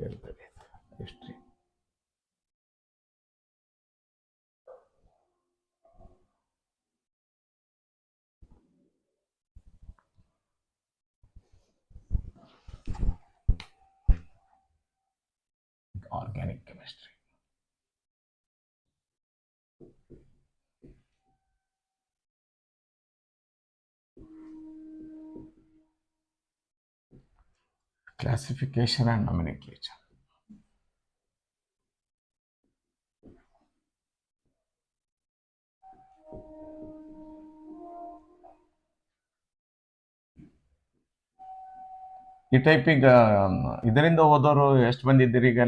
ಹೇಳ್ತೇವೆ history. Organic chemistry. Classification and nomenclature. ಈ ಟೈಪಿಗೆ ಇದರಿಂದ ಓದೋರು ಎಷ್ಟು ಮಂದಿ ಇದ್ದೀರಿ ಈಗ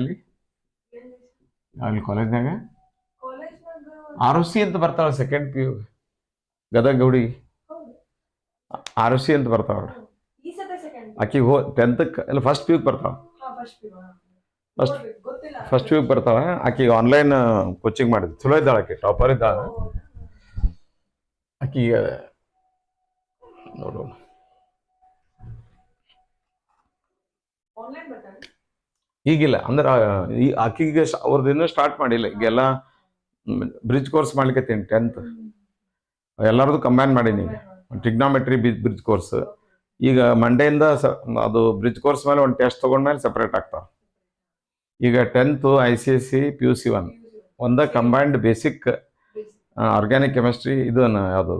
ಅಲ್ಲಿ ಕಾಲೇಜ್ನಾಗ? ಆರುಷಿ ಅಂತ ಬರ್ತಾವ ಸೆಕೆಂಡ್ ಪಿ ಯು ಗದಗ ಗೌಡಿ ಆರುಷಿ ಅಂತ ಬರ್ತಾವ. ಆಕಿಗೆ 10th ಇಲ್ಲ ಫಸ್ಟ್ ಪಿ ಯು ಬರ್ತಾವ. ಫಸ್ಟ್ ಪಿ ಯು ಬರ್ತಾವ. ಆಕಿಗೆ ಆನ್ಲೈನ್ ಕೋಚಿಂಗ್ ಮಾಡಿದ್ವಿ. ಚಲೋ ಇದ್ದಾಳ, ಆಕೆ ಟಾಪರ್ ಇದ್ದಾಳ. ಆಕಿಗೆ ನೋಡೋಣ. ಈಗಿಲ್ಲ ಅಂದ್ರೆ ಆಕಿಗೆ ಅವ್ರದ್ದು ಇನ್ನೂ ಸ್ಟಾರ್ಟ್ ಮಾಡಿಲ್ಲ. ಈಗೆಲ್ಲ ಬ್ರಿಡ್ಜ್ ಕೋರ್ಸ್ ಮಾಡ್ಲಿಕ್ಕೆ 10th ಎಲ್ಲರದು ಕಂಬೈನ್ ಮಾಡೀನಿ. ಟ್ರಿಗ್ನಾಮೆಟ್ರಿ ಬ್ರಿಡ್ಜ್ ಕೋರ್ಸ್ ಈಗ ಮಂಡೆಯಿಂದ ಅದು ಬ್ರಿಡ್ಜ್ ಕೋರ್ಸ್ ಮೇಲೆ ಒಂದು ಟೆಸ್ಟ್ ತಗೊಂಡ್ಮೇಲೆ ಸಪ್ರೇಟ್ ಆಗ್ತಾವ. ಈಗ 10th ICSE PUC 1 ಒಂದ ಕಂಬೈನ್ಡ್ ಬೇಸಿಕ್ ಆರ್ಗ್ಯಾನಿಕ್ ಕೆಮಿಸ್ಟ್ರಿ ಇದು ಯಾವುದು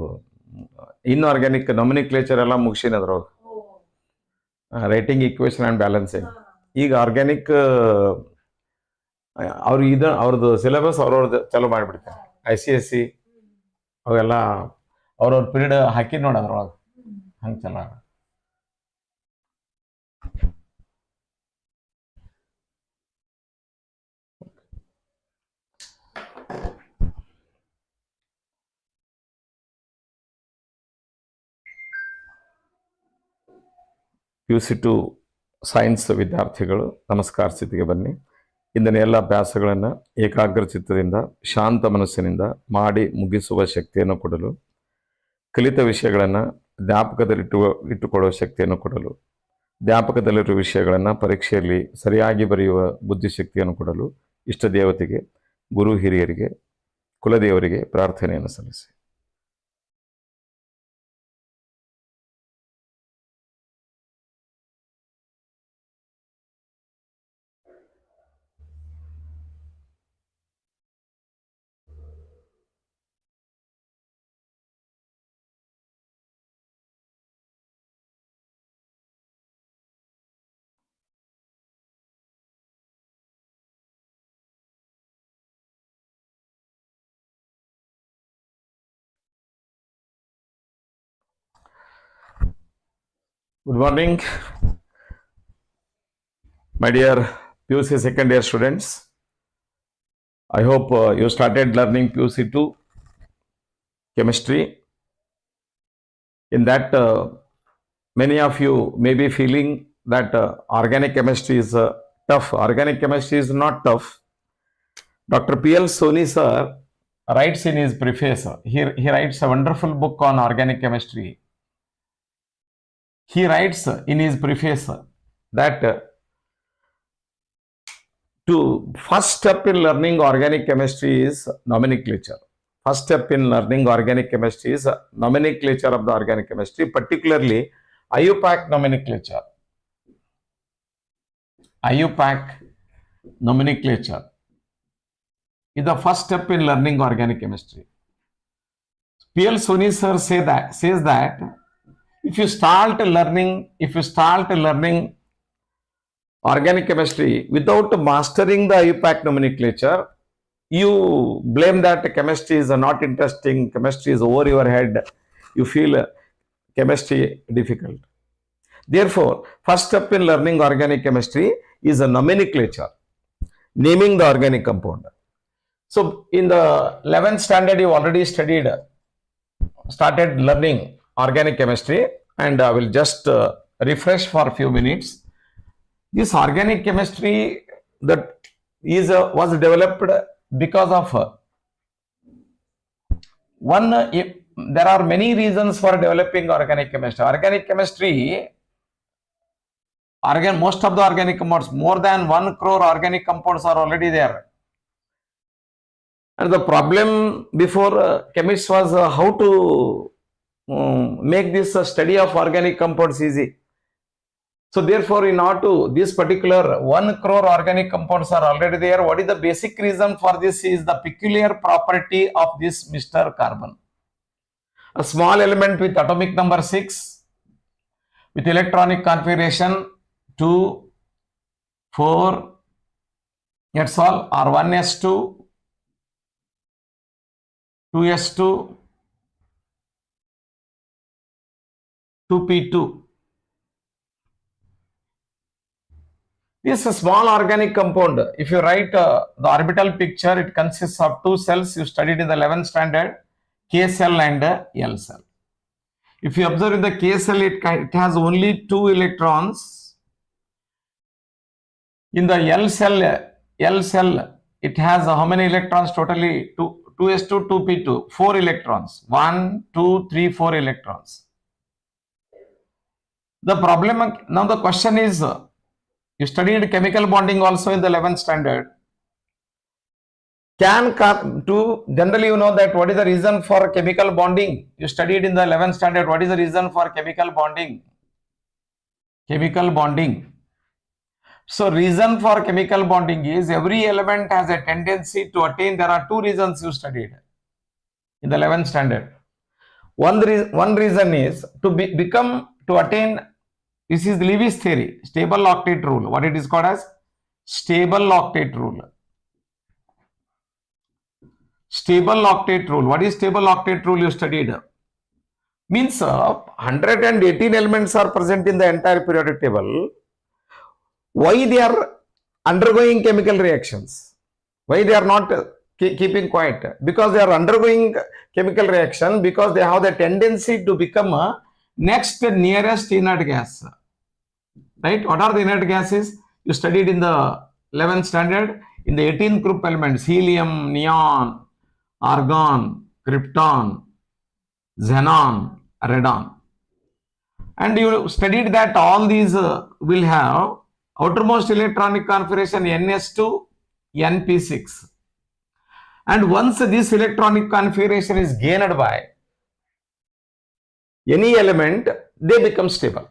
ಇನ್ಆರ್ಗ್ಯಾನಿಕ್ ನೊಮಿನಿಕ್ಲೇಚರ್ ಎಲ್ಲ ಮುಗಿಸಿನ ಅದ್ರೊಳಗೆ ರೈಟಿಂಗ್ ಈಕ್ವೇಷನ್ ಆ್ಯಂಡ್ ಬ್ಯಾಲೆನ್ಸಿಂಗ್. ಈಗ ಆರ್ಗ್ಯಾನಿಕ್ ಅವ್ರದ್ದು ಸಿಲೆಬಸ್ ಅವ್ರವ್ರದ್ದು ಚಲೋ ಮಾಡಿಬಿಡ್ತಾರೆ. ICSE ಅವೆಲ್ಲ ಅವ್ರವ್ರ ಪೀರಿಯಡ್ ಹಾಕಿ ನೋಡಿ ಅದ್ರೊಳಗೆ ಹಂಗೆ ಚಲೋ. PUC 2 ಸೈನ್ಸ್ ವಿದ್ಯಾರ್ಥಿಗಳು ನಮಸ್ಕಾರ ಸ್ಥಿತಿಗೆ ಬನ್ನಿ. ಇಂದಿನ ಎಲ್ಲ ಅಭ್ಯಾಸಗಳನ್ನು ಏಕಾಗ್ರ ಚಿತ್ತದಿಂದ ಶಾಂತ ಮನಸ್ಸಿನಿಂದ ಮಾಡಿ ಮುಗಿಸುವ ಶಕ್ತಿಯನ್ನು ಕೊಡಲು, ಕಲಿತ ವಿಷಯಗಳನ್ನು ಜ್ಞಾಪಕದಲ್ಲಿಟ್ಟುಕೊಳ್ಳುವ ಶಕ್ತಿಯನ್ನು ಕೊಡಲು, ಜ್ಞಾಪಕದಲ್ಲಿರುವ ವಿಷಯಗಳನ್ನು ಪರೀಕ್ಷೆಯಲ್ಲಿ ಸರಿಯಾಗಿ ಬರೆಯುವ ಬುದ್ಧಿಶಕ್ತಿಯನ್ನು ಕೊಡಲು ಇಷ್ಟ ದೇವತೆಗೆ, ಗುರು ಹಿರಿಯರಿಗೆ, ಕುಲದೇವರಿಗೆ ಪ್ರಾರ್ಥನೆಯನ್ನು ಸಲ್ಲಿಸಿ. Good morning, my dear PUC second year students. I hope you started learning PUC 2 chemistry. In that, many of you may be feeling that organic chemistry is tough. Organic chemistry is not tough. Dr. P.L. Soni sir writes in his preface, he writes a wonderful book on organic chemistry. He writes in his preface that to first step in learning organic chemistry is nomenclature. First step in learning organic chemistry is nomenclature of the organic chemistry, particularly IUPAC nomenclature. IUPAC nomenclature is the first step in learning organic chemistry. P.L. Soni sir says that if you start learning organic chemistry without mastering the IUPAC nomenclature, you blame that chemistry is not interesting, chemistry is over your head, you feel chemistry difficult. Therefore, first step in learning organic chemistry is a nomenclature, naming the organic compound. So in the 11th standard you already started learning organic chemistry, and I will just refresh for a few minutes. This organic chemistry that was developed because of there are many reasons for developing organic chemistry. Organic chemistry Most of the organic compounds, more than 1 crore organic compounds are already there. And the problem before chemists was how to make this study of organic compounds easy. So therefore, in order to this particular 1 crore organic compounds are already there. What is the basic reason for this is the peculiar property of this Mr. Carbon. A small element with atomic number 6 with electronic configuration 2, 4, that's all, or 1s2, 2s2, 2p2. This is a small organic compound. If you write the orbital picture, it consists of 2 cells you studied in the 11th standard, K cell and L cell. If you observe in the K cell, it has only 2 electrons. In the L cell, it has how many electrons totally? 2s2, 2p2, 4 electrons. 1, 2, 3, 4 electrons. The problem, now the question is, you studied chemical bonding also in the 11th standard. Generally you know that what is the reason for chemical bonding? You studied in the 11th standard. What is the reason for chemical bonding? Chemical bonding. So reason for chemical bonding is every element has a tendency to attain. There are 2 reasons you studied in the 11th standard. One reason is to attain. This is Lewis theory, stable octet rule. What it is called as? Stable octet rule. Stable octet rule. What is stable octet rule you studied? Means 118 elements are present in the entire periodic table. Why they are undergoing chemical reactions? Why they are not keeping quiet? Because they are undergoing chemical reaction because they have the tendency to become a next nearest inert gas. Right? What are the inert gases? You studied in the 11th standard. In the 18 group elements, helium, neon, argon, krypton, xenon, radon. And you studied that all these will have outermost electronic configuration ns2, np6. And once this electronic configuration is gained by any element, they become stable.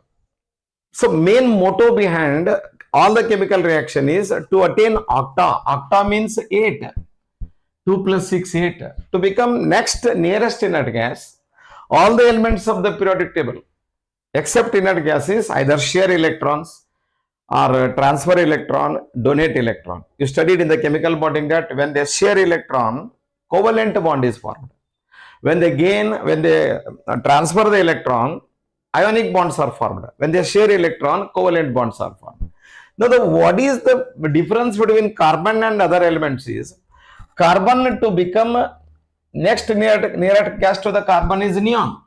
So main motto behind all the chemical reaction is to attain octa. Octa means 8. 2 plus 6, 8. To become next nearest inert gas, all the elements of the periodic table except inert gases either share electrons or transfer electron, donate electron. You studied in the chemical bonding that when they share electron, covalent bond is formed. When they transfer the electron, ionic bonds are formed. When they share electron, covalent bonds are formed. Now, what is the difference between carbon and other elements is, carbon to become next nearest gas to the carbon is neon.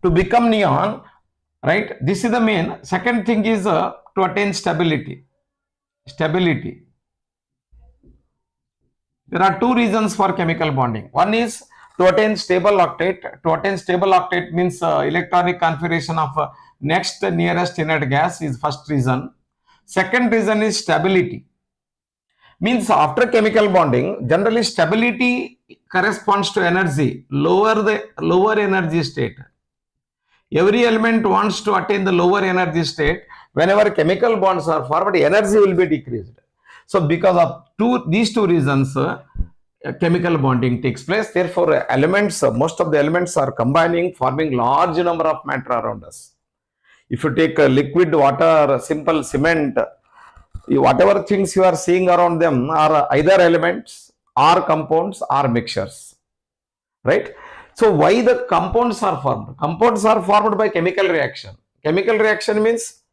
To become neon, right? This is the main. Second thing is to attain stability. Stability. There are 2 reasons for chemical bonding. One is to attain stable octet. To attain stable octet means electronic configuration of next nearest inert gas is first reason. Second reason is stability. Means after chemical bonding, generally stability corresponds to energy, lower energy state. Every element wants to attain the lower energy state. Whenever chemical bonds are formed, energy will be decreased. So because of these two reasons, chemical bonding takes place. Therefore, most of the elements are combining, forming large number of matter around us. If you take liquid water, simple cement, whatever things you are seeing around them are either elements or compounds or mixtures, right? So why the compounds are formed? Compounds are formed by chemical reaction. Chemical reaction means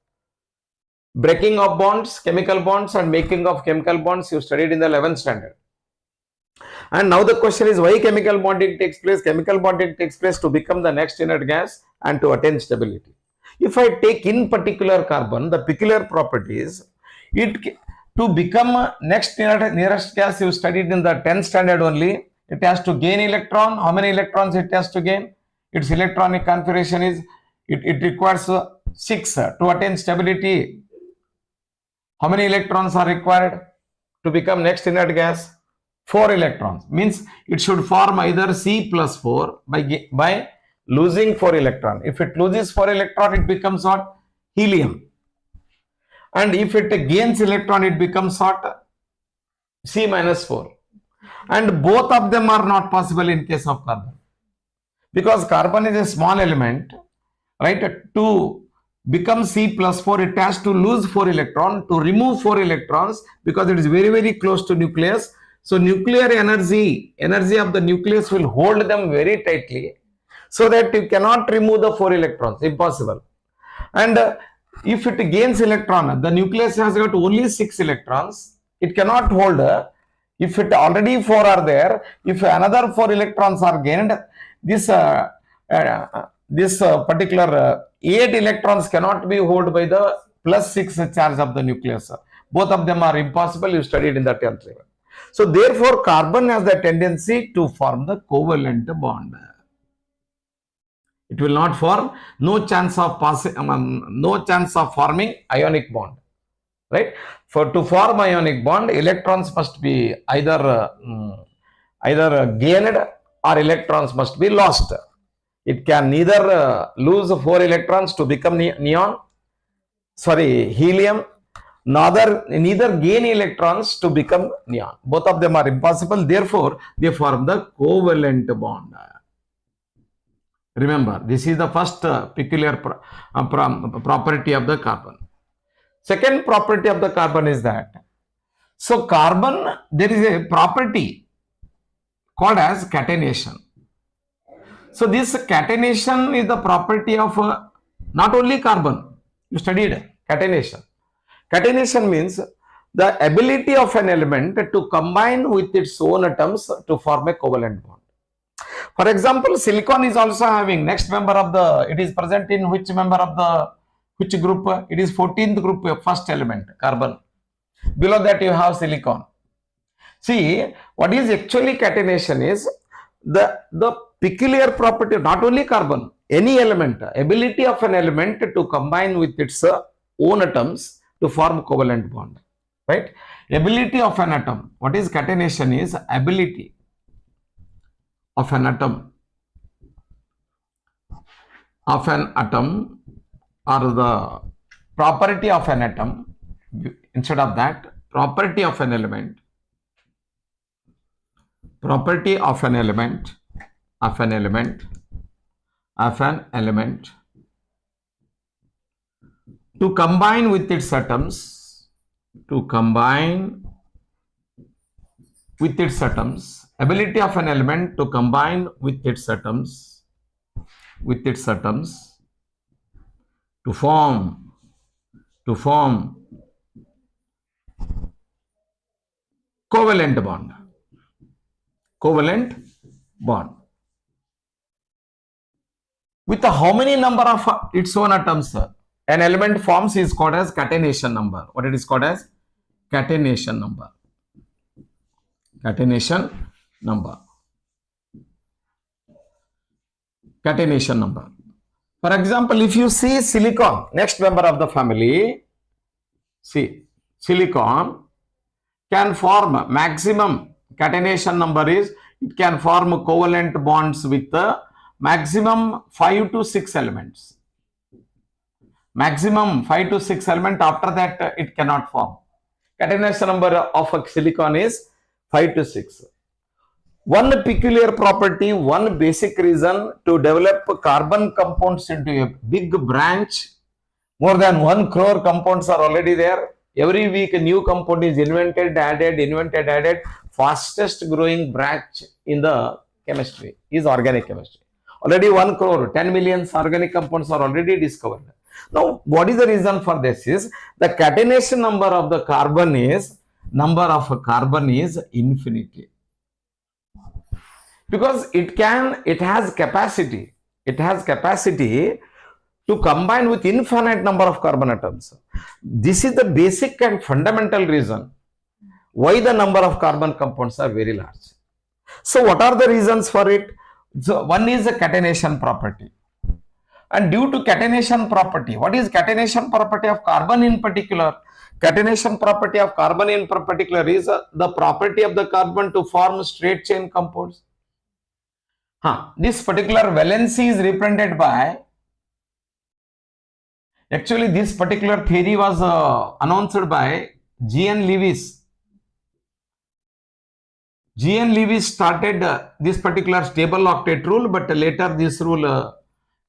breaking of bonds, chemical bonds, and making of chemical bonds. You studied in the 11th standard. And now the question is why chemical bonding takes place? Chemical bonding takes place to become the next inert gas and to attain stability. If I take in particular carbon, the peculiar properties, to become next nearest gas you studied in the 10th standard only, it has to gain electron. How many electrons it has to gain? Its electronic configuration is, it requires 6 to attain stability. How many electrons are required to become next inert gas? 4 electrons. Means it should form either C plus 4 by losing 4 electron. If it loses 4 electron, it becomes what? Helium. And if it gains electron, it becomes what? C minus 4. And both of them are not possible in case of carbon. Because carbon is a small element, right? To become C plus 4, it has to lose 4 electrons, to remove 4 electrons, because it is very, very close to nucleus. So nuclear energy of the nucleus will hold them very tightly, so that you cannot remove the 4 electrons, impossible. And if it gains electron, the nucleus has got only 6 electrons, it cannot hold. If it already 4 are there, if another 4 electrons are gained, this particular 8 electrons cannot be held by the plus 6 charge of the nucleus. Both of them are impossible. You studied in the 10th level. So therefore, carbon has the tendency to form the covalent bond. It will not form, no chance of forming ionic bond, right? To form ionic bond, electrons must be either gained or electrons must be lost. It can neither lose 4 electrons to become helium, neither gain electrons to become neon. Both of them are impossible. Therefore, they form the covalent bond. Remember, this is the first peculiar property of the carbon. Second property of the carbon is that, so carbon, there is a property called as catenation. So this catenation is the property of not only carbon. You studied catenation. Catenation means the ability of an element to combine with its own atoms to form a covalent bond. For example, silicon is also having next member of the, it is present in which member of the, which group? It is 14th group, first element, carbon. Below that you have silicon. See, what is actually catenation is the peculiar property, not only carbon, any element, ability of an element to combine with its own atoms to form covalent bond, right? Ability of an atom. What is catenation is ability of an atom or the property of an atom. Instead of that, property of an element to combine with its atoms, ability of an element to combine with its atoms to form covalent bond with how many number of its own atoms an element forms is called as catenation number. What it is called as? Catenation number. Catenation number. For example, if you see silicon, next member of the family, see, silicon can form maximum catenation number is, it can form covalent bonds with the maximum 5 to 6 elements. Maximum 5 to 6 element, after that it cannot form. Catenation number of a silicon is 5 to 6. One peculiar property, one basic reason to develop carbon compounds into a big branch, more than 1 crore compounds are already there. Every week a new compound is invented, added. Fastest growing branch in the chemistry is organic chemistry. Already 1 crore, 10 million organic compounds are already discovered. Now, what is the reason for this is the catenation number of the carbon is infinity. Because it has capacity to combine with infinite number of carbon atoms. This is the basic and fundamental reason why the number of carbon compounds are very large. So what are the reasons for it? So one is the catenation property. And due to catenation property, what is catenation property of carbon in particular? Catenation property of carbon in particular is the property of the carbon to form straight chain compounds. This particular valency is represented by, actually this particular theory was announced by G.N. Lewis. G.N. Lewis started this particular stable octet rule, but later this rule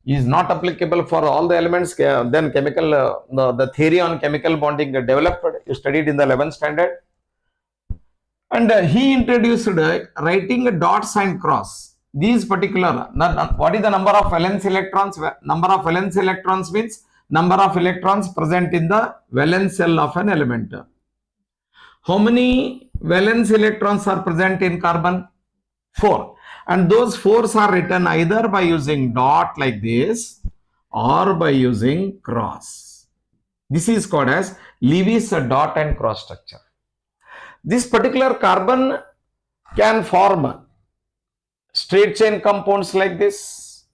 is not applicable for all the elements. Then chemical, the theory on chemical bonding developed, you studied in the 11th standard. And he introduced writing dots and cross. These particular, what is the number of valence electrons? Number of valence electrons means number of electrons present in the valence shell of an element. How many valence electrons are present in carbon? 4. And those 4s are written either by using dot like this or by using cross. This is called as Lewis dot and cross structure. This particular carbon can form straight chain compounds like this,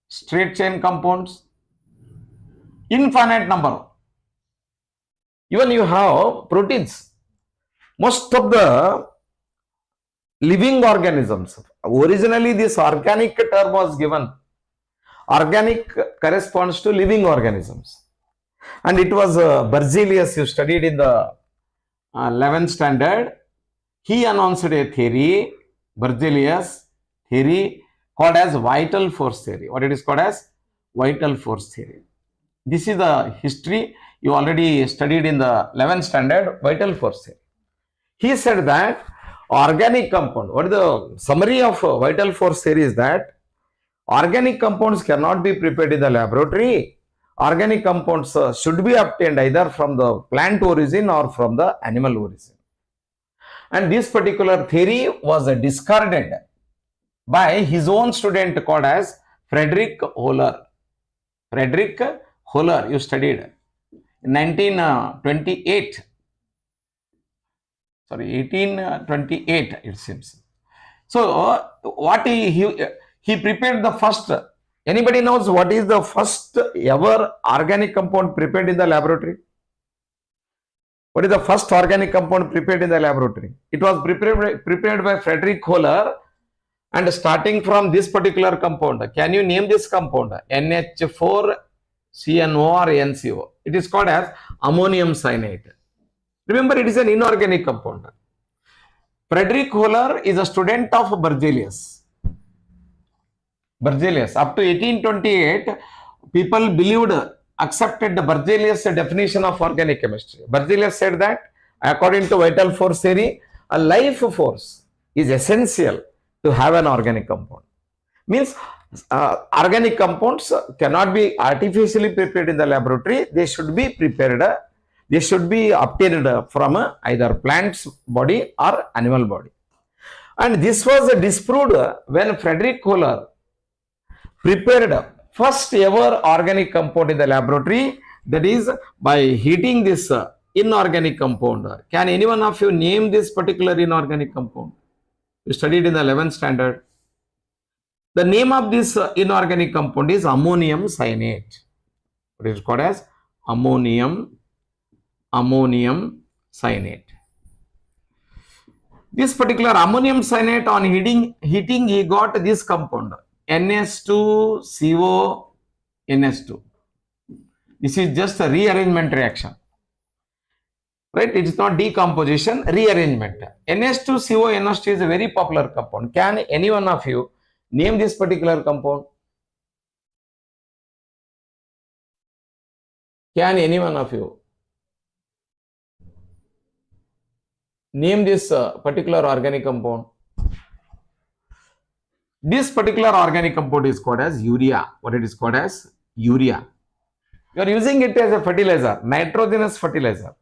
straight chain compounds, infinite number. Even you have proteins. Most of the living organisms, originally this organic term was given. Organic corresponds to living organisms. And it was Berzelius, you studied in the 11th standard. He announced a theory, Berzelius theory, called as vital force theory. What it is called as? Vital force theory. This is the history you already studied in the 11th standard, vital force theory. He said that organic compound, what is the summary of vital force theory is that organic compounds cannot be prepared in the laboratory. Organic compounds should be obtained either from the plant origin or from the animal origin. And this particular theory was discarded by his own student called as Frederick Holler. Frederick Holler, you studied in 1828, it seems. So, what he prepared the first, anybody knows what is the first ever organic compound prepared in the laboratory? What is the first organic compound prepared in the laboratory? It was prepared by Frederick Holler, and starting from this particular compound, can you name this compound? NH4CNO or NCO. It is called as ammonium cyanide. Remember, it is an inorganic compound. Frederick Holler is a student of Berzelius. Up to 1828, people believed, accepted the Berzelius definition of organic chemistry. Berzelius said that, according to vital force theory, a life force is essential to have an organic compound. Means organic compounds cannot be artificially prepared in the laboratory. They should be prepared. They should be obtained from either plant's body or animal body. And this was disproved when Frederick Holler prepared first ever organic compound in the laboratory, that is by heating this inorganic compound. Can any one of you name this particular inorganic compound? You studied in the 11th standard. The name of this inorganic compound is ammonium cyanate. It is called as ammonium cyanate. This particular ammonium cyanate, on heating he got this compound NH2CONH2. This is just a rearrangement reaction, right? It is not decomposition, rearrangement. NH2CONH2 is a very popular compound. Can any one of you name this particular compound? Can any one of you name this particular organic compound? This particular organic compound is called as urea. What it is called as? Urea. You are using it as a fertilizer, nitrogenous fertilizer,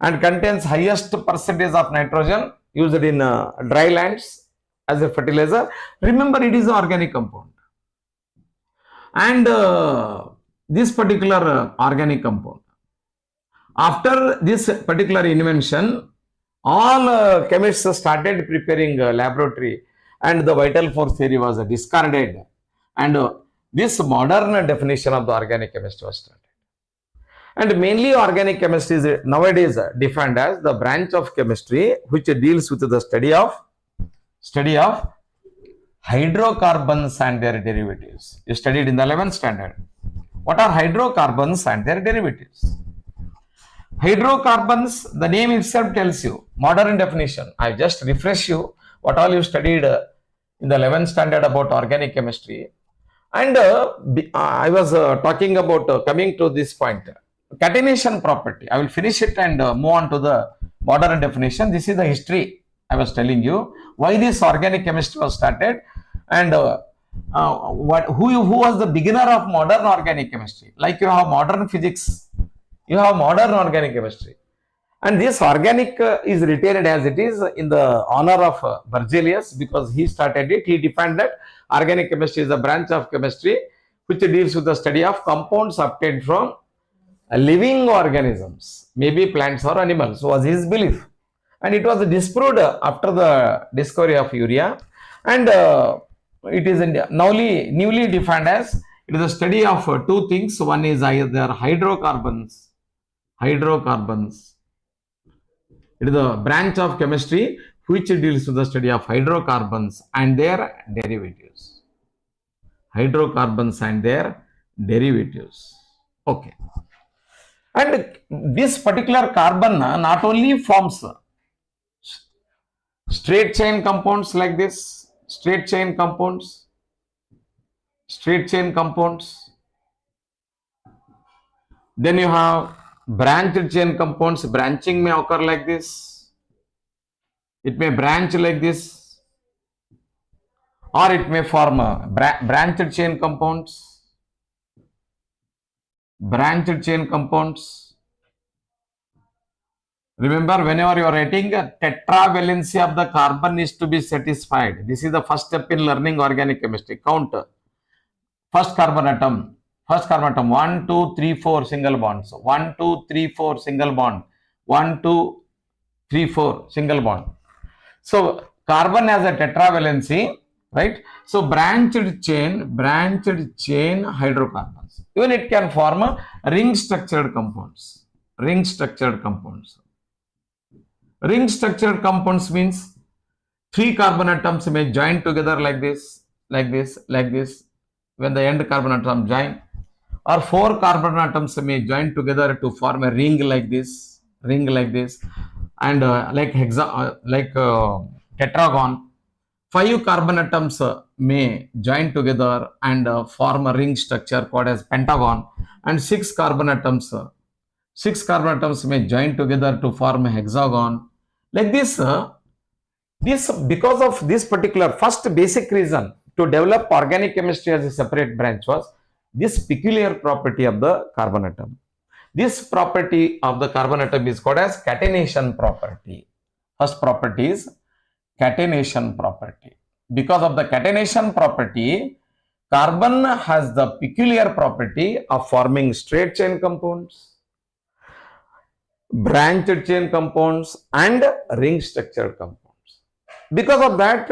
and contains highest percentage of nitrogen used in dry lands as a fertilizer. Remember, it is an organic compound. And this particular organic compound, after this particular invention, all chemists started preparing laboratory, and the vital force theory was discarded, and this modern definition of the organic chemistry was started. And mainly organic chemistry is nowadays defined as the branch of chemistry which deals with the study of hydrocarbons and their derivatives. You studied in the 11th standard. What are hydrocarbons and their derivatives? Hydrocarbons, the name itself tells you, modern definition. I just refresh you what all you studied in the 11th standard about organic chemistry. And I was talking about coming to this point, catenation property. I will finish it and move on to the modern definition. This is the history I was telling you, why this organic chemistry was started, and who was the beginner of modern organic chemistry. Like you have modern physics, you have modern organic chemistry, and this organic is retained as it is in the honor of Berzelius, because he started it. He defined that organic chemistry is a branch of chemistry which deals with the study of compounds obtained from living organisms, maybe plants or animals, was his belief. And it was disproved after the discovery of urea, and it is newly defined as it is a study of two things. One is either hydrocarbons. It is a branch of chemistry which deals with the study of hydrocarbons and their derivatives. Hydrocarbons and their derivatives. Okay. And this particular carbon not only forms straight chain compounds like this, straight chain compounds, then you have branched chain compounds. Branching may occur like this, it may branch like this, or it may form branched chain compounds. Remember, whenever you are writing, tetravalency of the carbon is to be satisfied. This is the first step in learning organic chemistry. Count first carbon atom, 1, 2, 3, 4 single bonds, 1, 2, 3, 4 single bond, 1, 2, 3, 4 single bond. So carbon has a tetravalency, right? So branched chain hydrocarbons. Even it can form ring structured compounds. Ring structured compounds means 3 carbon atoms may join together like this, when the end carbon atom join, or 4 carbon atoms may join together to form a ring like this, and tetragon. 5 carbon atoms may join together and form a ring structure called as pentagon, and 6 carbon atoms may join together to form a hexagon. Like this, because of this particular first basic reason to develop organic chemistry as a separate branch was this peculiar property of the carbon atom. This property of the carbon atom is called as catenation property. First property is catenation property. Because of the catenation property, carbon has the peculiar property of forming straight chain compounds, branched chain compounds, and ring structured compounds. Because of that,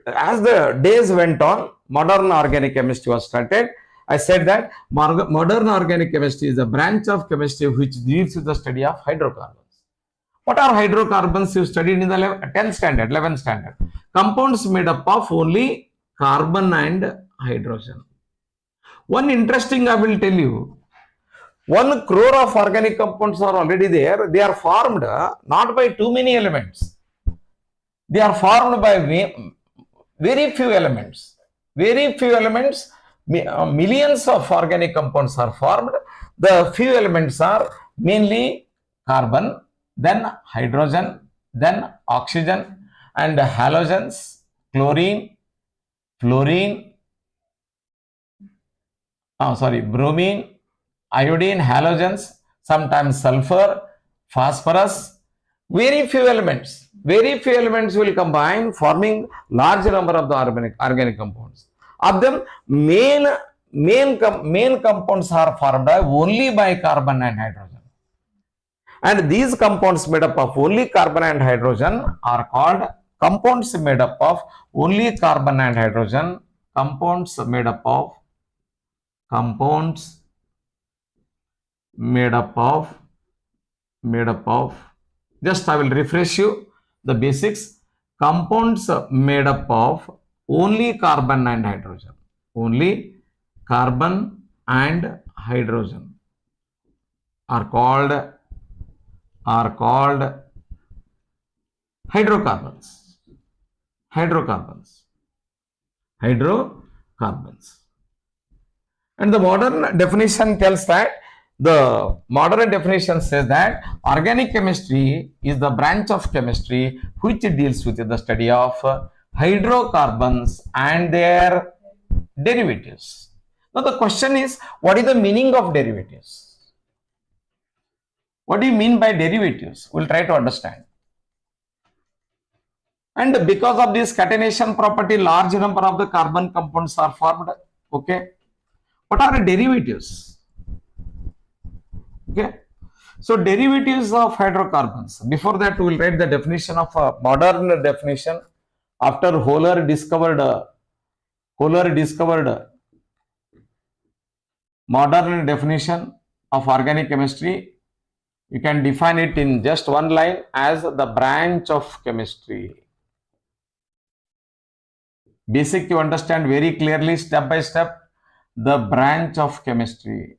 as the days went on, modern organic chemistry was started. I said that modern organic chemistry is a branch of chemistry which deals with the study of hydrocarbons. What are hydrocarbons? You studied in the 10th standard, 11th standard. Compounds made up of only carbon and hydrogen. One interesting, I will tell you, 1 crore of organic compounds are already there. They are formed not by too many elements. They are formed by very few elements. Millions of organic compounds are formed. The few elements are mainly carbon, then hydrogen, then oxygen, and halogens, chlorine, fluorine, bromine, iodine, halogens, sometimes sulfur, phosphorus. Very few elements will combine, forming large number of the organic compounds. Of them, main compounds are formed only by carbon and hydrogen. And these compounds made up of only carbon and hydrogen are called compounds made up of only carbon and hydrogen. Compounds made up of compounds made up of, just I will refresh you the basics. Compounds made up of only carbon and hydrogen. Only carbon and hydrogen are called hydrocarbons. Hydrocarbons. And the modern definition tells that, the modern definition says that organic chemistry is the branch of chemistry which deals with the study of hydrocarbons and their derivatives. Now the question is, what is the meaning of derivatives? What do you mean by derivatives? We'll try to understand. And because of this catenation property, large number of the carbon compounds are formed. Okay. What are the derivatives? Okay. So derivatives of hydrocarbons. Before that, we will write the definition of a modern definition. After Hohler discovered modern definition of organic chemistry. You can define it in just one line as the branch of chemistry. Basic you understand very clearly, step by step. The branch of chemistry.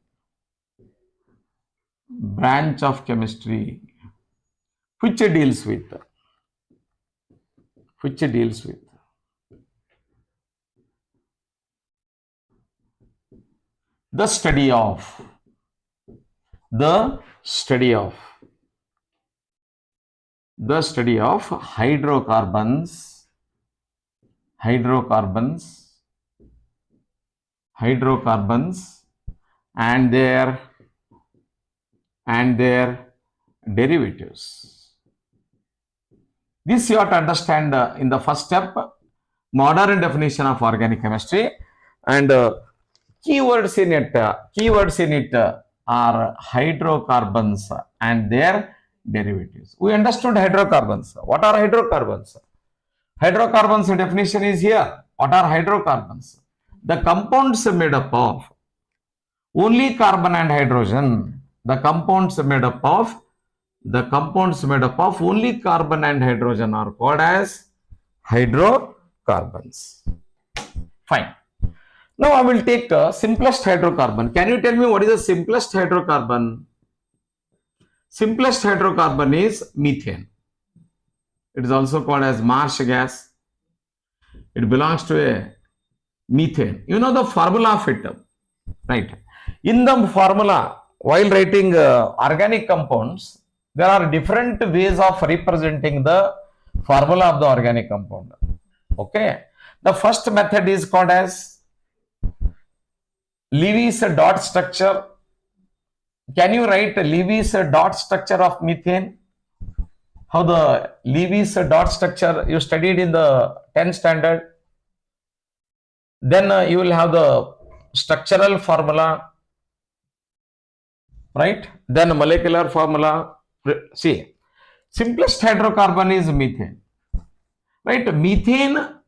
Which deals with the study of hydrocarbons and their derivatives. This you have to understand in the first step, modern definition of organic chemistry, and keywords in it are hydrocarbons and their derivatives. We understood hydrocarbons. What are hydrocarbons? Hydrocarbons definition is here. What are hydrocarbons? The compounds made up of only carbon and hydrogen. The compounds made up of only carbon and hydrogen are called as hydrocarbons. Fine. Now I will take simplest hydrocarbon. Can you tell me what is the simplest hydrocarbon? Simplest hydrocarbon is methane. It is also called as marsh gas. It belongs to a methane. You know the formula of it, right? In the formula, while writing organic compounds, there are different ways of representing the formula of the organic compound. Okay. The first method is called as Lewis dot structure. Can you write Lewis dot structure of methane? How the Lewis dot structure you studied in the 10th standard. Then you will have the structural formula, right? Then molecular formula. See, simplest hydrocarbon is methane, right? Methane,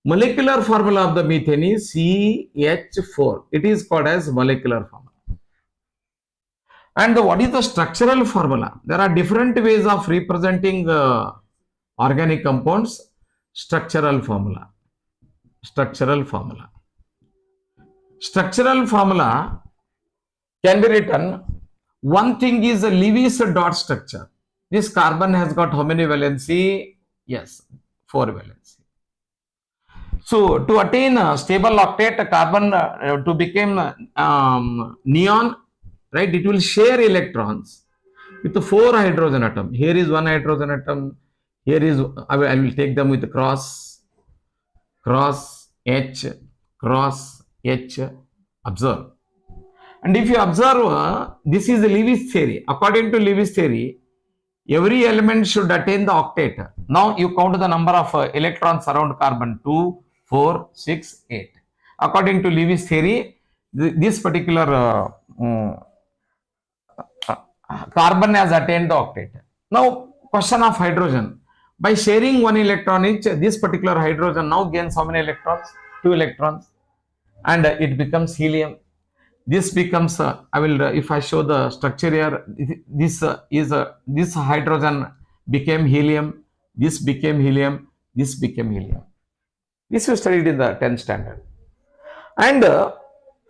molecular formula of the methane is CH4. It is called as molecular formula. And what is the structural formula? There are different ways of representing organic compounds. Structural formula can be written. One thing is a Lewis dot structure. This carbon has got how many valency? Yes, 4 valency. So to attain a stable octet, carbon to become neon, right? It will share electrons with the 4 hydrogen atom. Here is 1 hydrogen atom. Here is, I will take them with cross H, observe. And if you observe, this is the Lewis theory. According to Lewis theory, every element should attain the octet. Now you count the number of electrons around carbon, 2, 4, 6, 8. According to Lewis theory, this particular carbon has attained the octet. Now, question of hydrogen. By sharing 1 electron each, this particular hydrogen now gains how many electrons? 2 electrons. And it becomes helium. This becomes, I will, if I show the structure here, this hydrogen became helium, this became helium, this became helium. This we studied in the 10th standard. And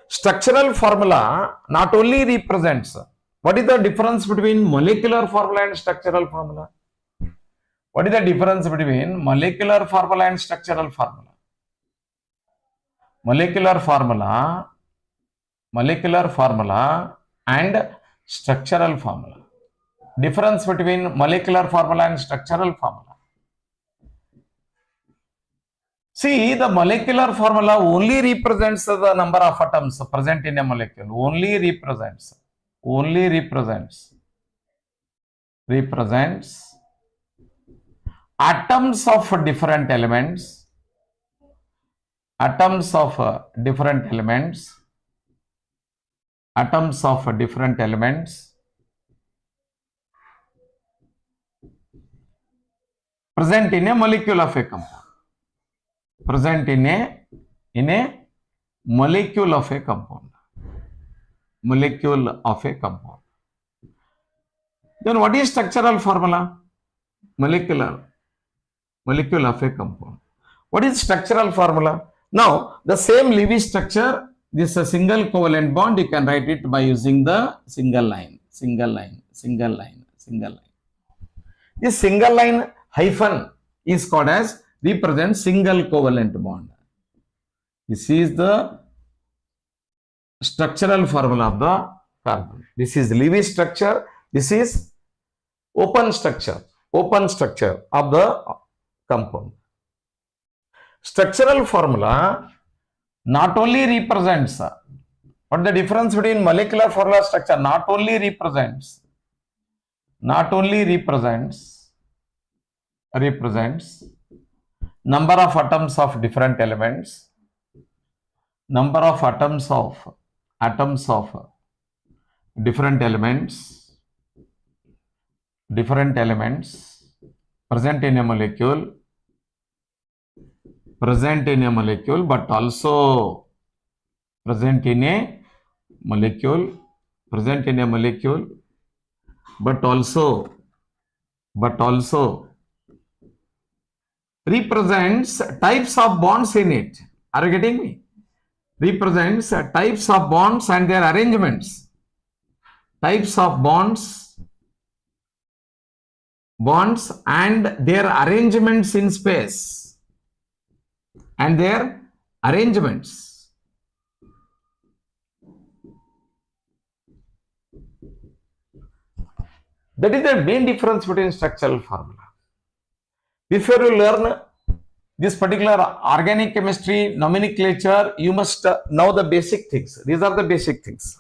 structural formula not only represents, what is the difference between molecular formula and structural formula? What is the difference between molecular formula and structural formula? Molecular formula and structural formula. Difference between molecular formula and structural formula. See, the molecular formula only represents the number of atoms present in a molecule. Only represents atoms of different elements. Atoms of different elements present in a molecule of a compound. Present in a molecule of a compound. Molecule of a compound. Then what is structural formula? Molecule of a compound. What is structural formula? Now, the same Lewis structure, this is a single covalent bond, you can write it by using the single line. This single line hyphen is called as represents single covalent bond. This is the structural formula of the carbon. This is Lewis structure. This is open structure of the compound. Structural formula not only represents, what the difference between molecular formula structure, not only represents number of atoms of different elements, different elements present in a molecule, but also present in a molecule, but also represents types of bonds in it. Are you getting me? Represents types of bonds and their arrangements. Types of bonds and their arrangements in space. And their arrangements. That is the main difference between structural formula. Before you learn this particular organic chemistry nomenclature, you must know the basic things. These are the basic things.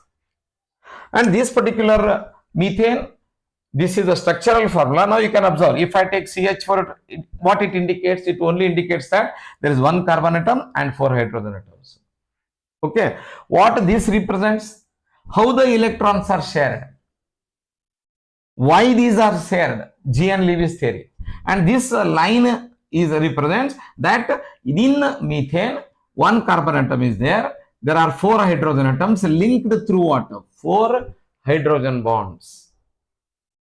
And this particular methane, this is the structural formula. Now you can observe, if I take CH4, what it indicates? It only indicates that there is one carbon atom and 4 hydrogen atoms. Okay. What this represents? How the electrons are shared. Why these are shared? G and Lewis theory. And this line represents that in methane, one carbon atom is there. There are 4 hydrogen atoms linked through what? 4 hydrogen bonds.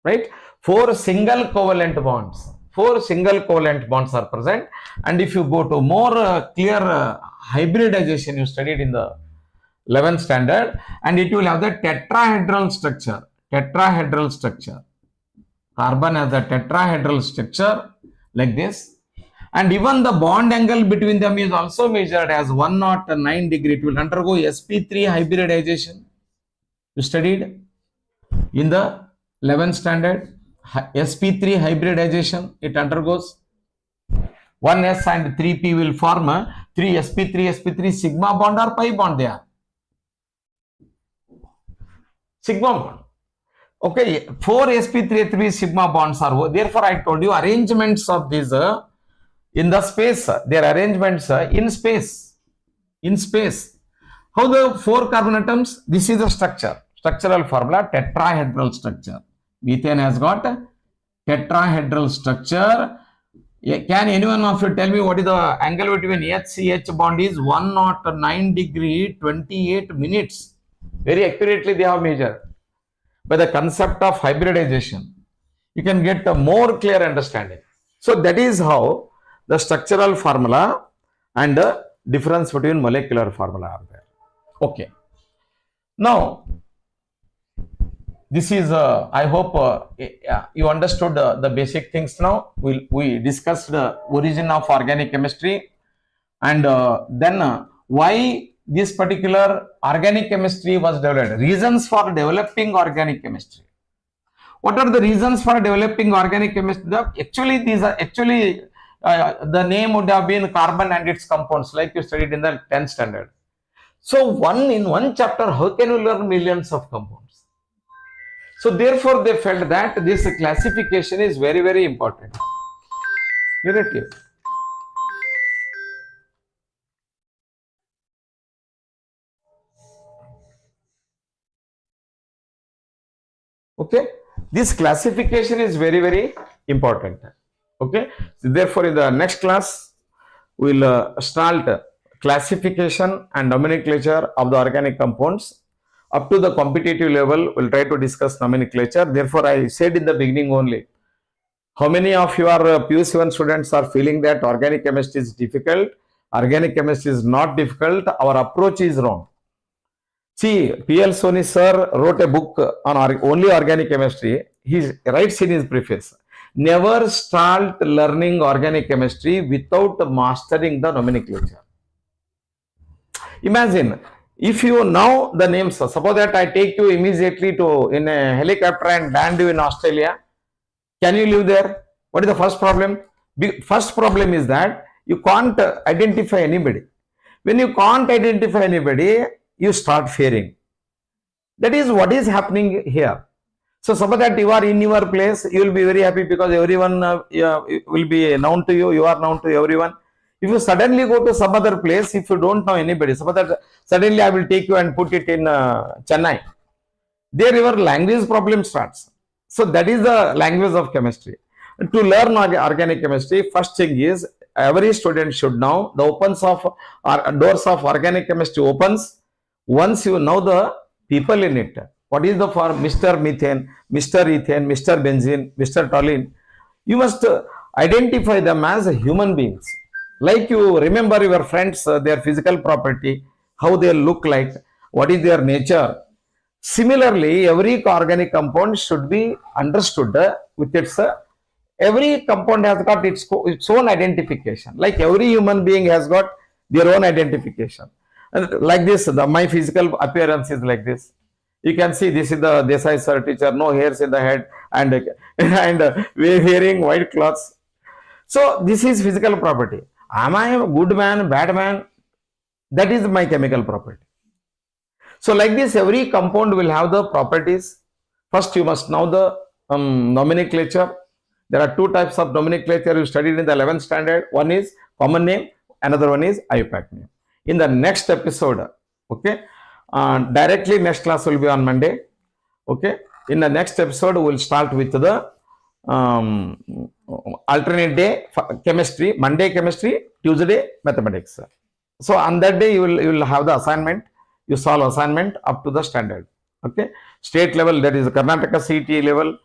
Right? 4 single covalent bonds. 4 single covalent bonds are present. And if you go to more clear hybridization, you studied in the 11th standard, and it will have the tetrahedral structure. Carbon has a tetrahedral structure like this. And even the bond angle between them is also measured as 109 degree. It will undergo sp3 hybridization. You studied in the 11th standard. sp3 hybridization, it undergoes. 1s and 3p will form 3 sp3 sigma bond or pi bond they are. Sigma bond. Okay, 4 sp3 sigma bonds are. Therefore, I told you arrangements of these in the space. Their arrangements in space. How the 4 carbon atoms? This is the structure. Structural formula, tetrahedral structure. Methane has got tetrahedral structure. Can anyone of you tell me what is the angle between HCH bond is? 109 degree 28 minutes. Very accurately they have measured. By the concept of hybridization, you can get a more clear understanding. So that is how the structural formula and the difference between molecular formula are there. Okay. Now, this is, I hope you understood the basic things now. We discussed the origin of organic chemistry and then why this particular organic chemistry was developed. Reasons for developing organic chemistry. What are the reasons for developing organic chemistry? These are the name would have been carbon and its compounds, like you studied in the 10th standard. So in one chapter, how can you learn millions of compounds? So therefore, they felt that this classification is very, very important. Clear? Okay, this classification is very, very important. Okay, so therefore, in the next class, we'll start classification and nomenclature of the organic compounds. Up to the competitive level, we'll try to discuss nomenclature. Therefore, I said in the beginning only, how many of your PUC1 students are feeling that organic chemistry is difficult? Organic chemistry is not difficult. Our approach is wrong. See, P.L. Soni sir wrote a book on only organic chemistry. He writes in his preface, never start learning organic chemistry without mastering the nomenclature. Imagine, if you know the names, suppose that I take you immediately to in a helicopter and land you in Australia, can you live there? What is the first problem? First problem is that you can't identify anybody. When you can't identify anybody, you start fearing. That is what is happening here. So suppose that you are in your place, you will be very happy because everyone will be known to you, you are known to everyone. If you suddenly go to some other place, if you don't know anybody, suppose that suddenly I will take you and put it in Chennai, there your language problem starts. So that is the language of chemistry. To learn organic chemistry, first thing is every student should know the doors of organic chemistry opens once you know the people in it. What is the form? Mr. Methane, Mr. Ethane, Mr. Benzene, Mr. Toluene. You must identify them as human beings. Like you remember your friends, their physical property, how they look like, what is their nature. Similarly, every organic compound should be understood with its every compound has got its own identification. Like every human being has got their own identification. And like this, my physical appearance is like this. You can see this is the Desai sir teacher, no hairs in the head and wearing white clothes. So this is physical property. Am I a good man, bad man? That is my chemical property. So like this, every compound will have the properties. First, you must know the nomenclature. There are two types of nomenclature you studied in the 11th standard. One is common name, another one is IUPAC name. In the next episode, okay, directly next class will be on Monday. Okay, in the next episode, we will start with the alternate day chemistry, Monday chemistry, Tuesday mathematics. So on that day, you will have the assignment. You solve assignment up to the standard. Okay, state level, that is Karnataka CET level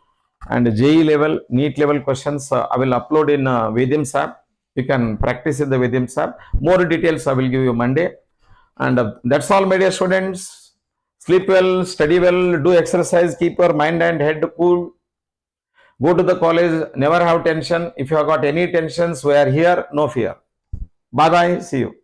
and JE level, NEET level questions I will upload in Vedyams app. You can practice in the Vedyams app. More details I will give you Monday. And that's all, my dear students. Sleep well, study well, do exercise, keep your mind and head cool. Go to the college, never have tension. If you have got any tensions, we are here, no fear. Bye bye, see you.